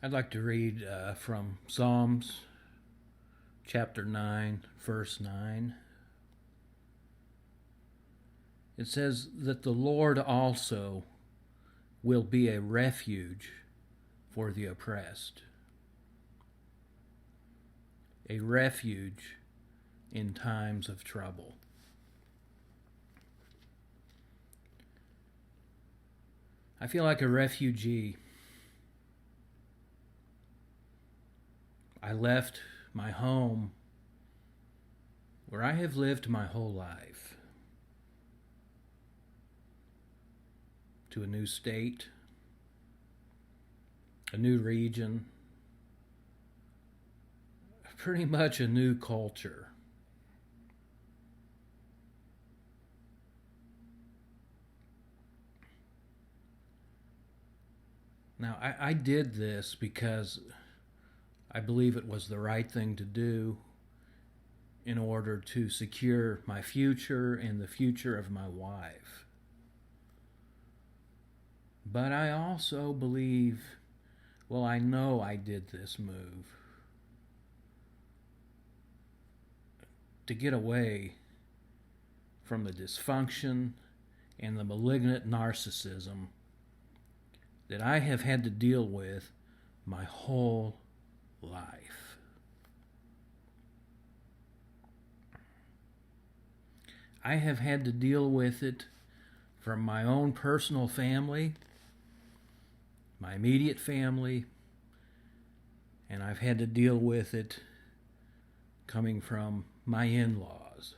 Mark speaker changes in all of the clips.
Speaker 1: I'd like to read from Psalms chapter 9, verse 9. It says that the Lord also will be a refuge for the oppressed, a refuge in times of trouble. I feel like a refugee. I left my home where I have lived my whole life to a new state, a new region, pretty much a new culture. Now, I did this because I believe it was the right thing to do in order to secure my future and the future of my wife. But I also believe, I know I did this move to get away from the dysfunction and the malignant narcissism that I have had to deal with my whole life. I have had to deal with it from my own personal family, my immediate family, and I've had to deal with it coming from my in-laws.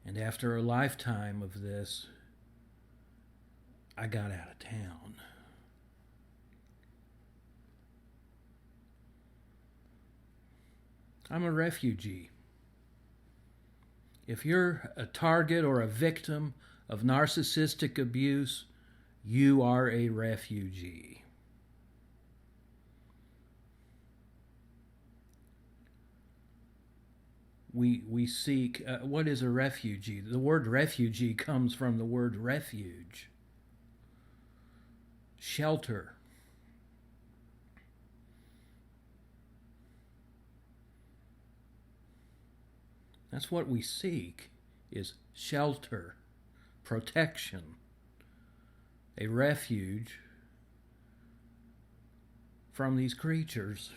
Speaker 1: And after a lifetime of this, I got out of town. I'm a refugee. If you're a target or a victim of narcissistic abuse, you are a refugee. We seek, what is a refugee? The word refugee comes from the word refuge, shelter. That's what we seek, is shelter, protection, a refuge from these creatures.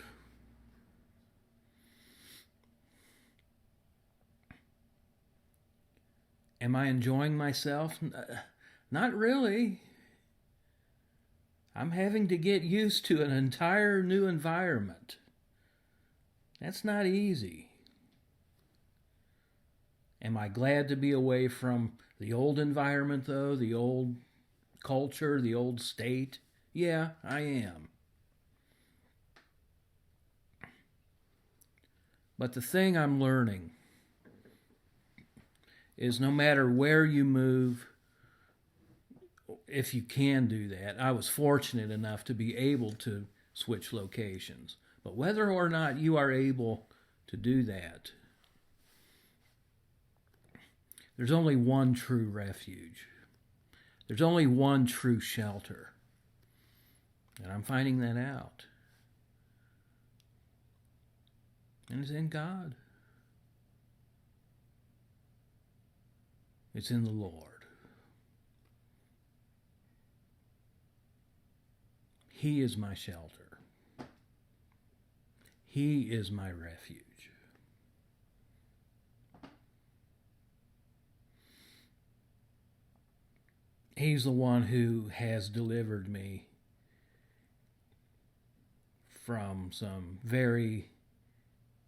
Speaker 1: Am I enjoying myself? Not really. I'm having to get used to an entire new environment. That's not easy. Am I glad to be away from the old environment, though? The old culture, the old state? Yeah, I am. But the thing I'm learning is no matter where you move, if you can do that, I was fortunate enough to be able to switch locations. But whether or not you are able to do that, there's only one true refuge. There's only one true shelter. And I'm finding that out. And it's in God. It's in the Lord. He is my shelter. He is my refuge. He's the one who has delivered me from some very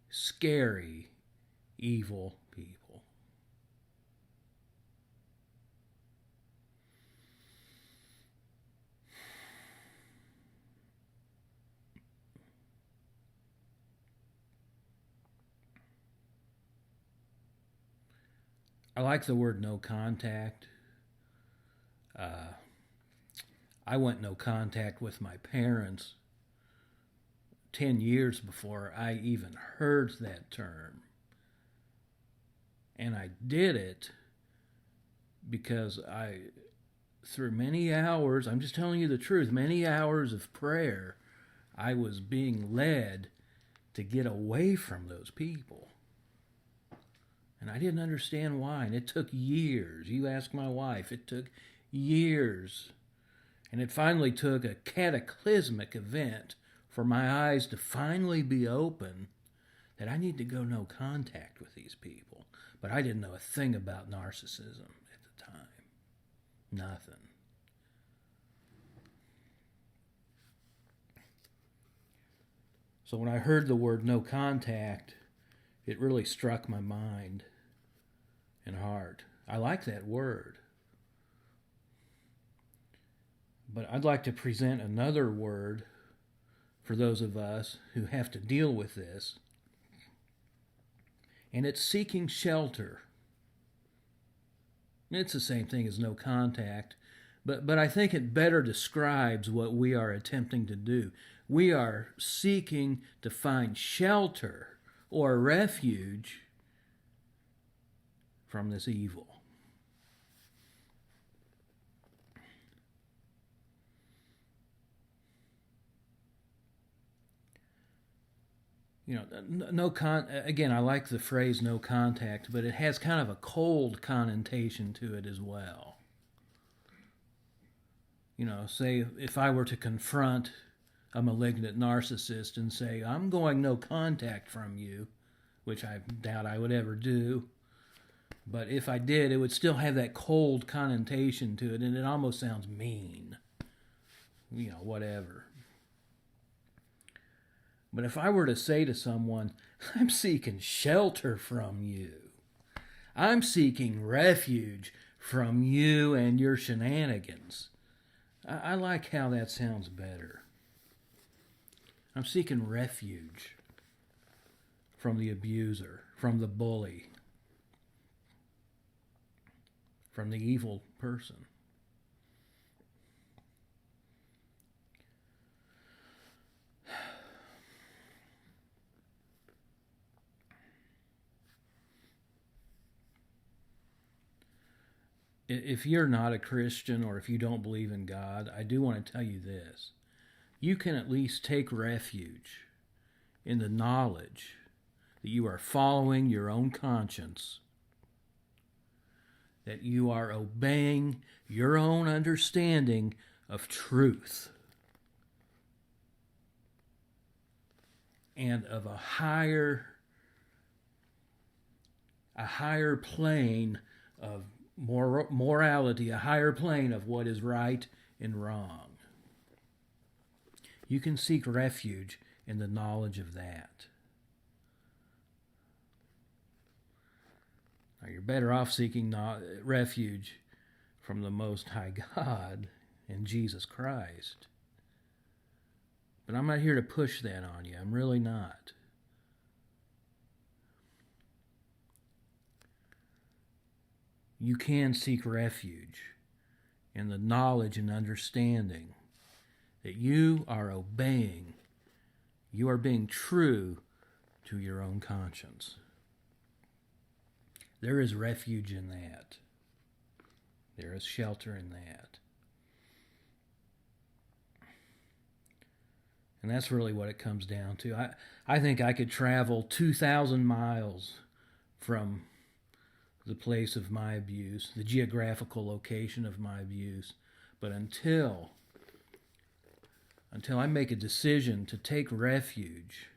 Speaker 1: scary, evil people. I like the word no contact. I went no contact with my parents 10 years before I even heard that term. And I did it because through many hours, I'm just telling you the truth, many hours of prayer, I was being led to get away from those people. And I didn't understand why. And it took years. You ask my wife, it took years. And it finally took a cataclysmic event for my eyes to finally be open that I need to go no contact with these people. But I didn't know a thing about narcissism at the time. Nothing. So when I heard the word no contact, it really struck my mind and heart. I like that word. But I'd like to present another word for those of us who have to deal with this. And it's seeking shelter. It's the same thing as no contact, but I think it better describes what we are attempting to do. We are seeking to find shelter or refuge from this evil. You know, again, I like the phrase no contact, but it has kind of a cold connotation to it as well. You know, say if I were to confront a malignant narcissist and say, I'm going no contact from you, which I doubt I would ever do, but if I did, it would still have that cold connotation to it, and it almost sounds mean. You know, whatever. But if I were to say to someone, I'm seeking shelter from you, I'm seeking refuge from you and your shenanigans, I like how that sounds better. I'm seeking refuge from the abuser, from the bully, from the evil person. If you're not a Christian or if you don't believe in God, I do want to tell you this. You can at least take refuge in the knowledge that you are following your own conscience, that you are obeying your own understanding of truth and of a higher plane of morality, a higher plane of what is right and wrong. You can seek refuge in the knowledge of that. Now, you're better off seeking refuge from the Most High God and Jesus Christ. But I'm not here to push that on you. I'm really not. You can seek refuge in the knowledge and understanding that you are obeying, you are being true to your own conscience. There is refuge in that. There is shelter in that. And that's really what it comes down to. I think I could travel 2,000 miles from the place of my abuse, the geographical location of my abuse, but until I make a decision to take refuge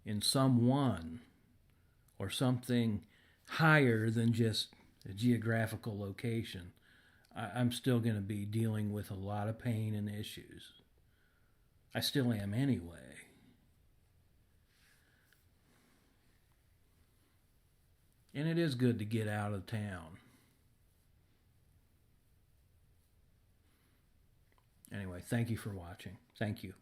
Speaker 1: in someone or something higher than just a geographical location, I'm still going to be dealing with a lot of pain and issues. I still am anyway. And it is good to get out of town. Anyway, thank you for watching. Thank you.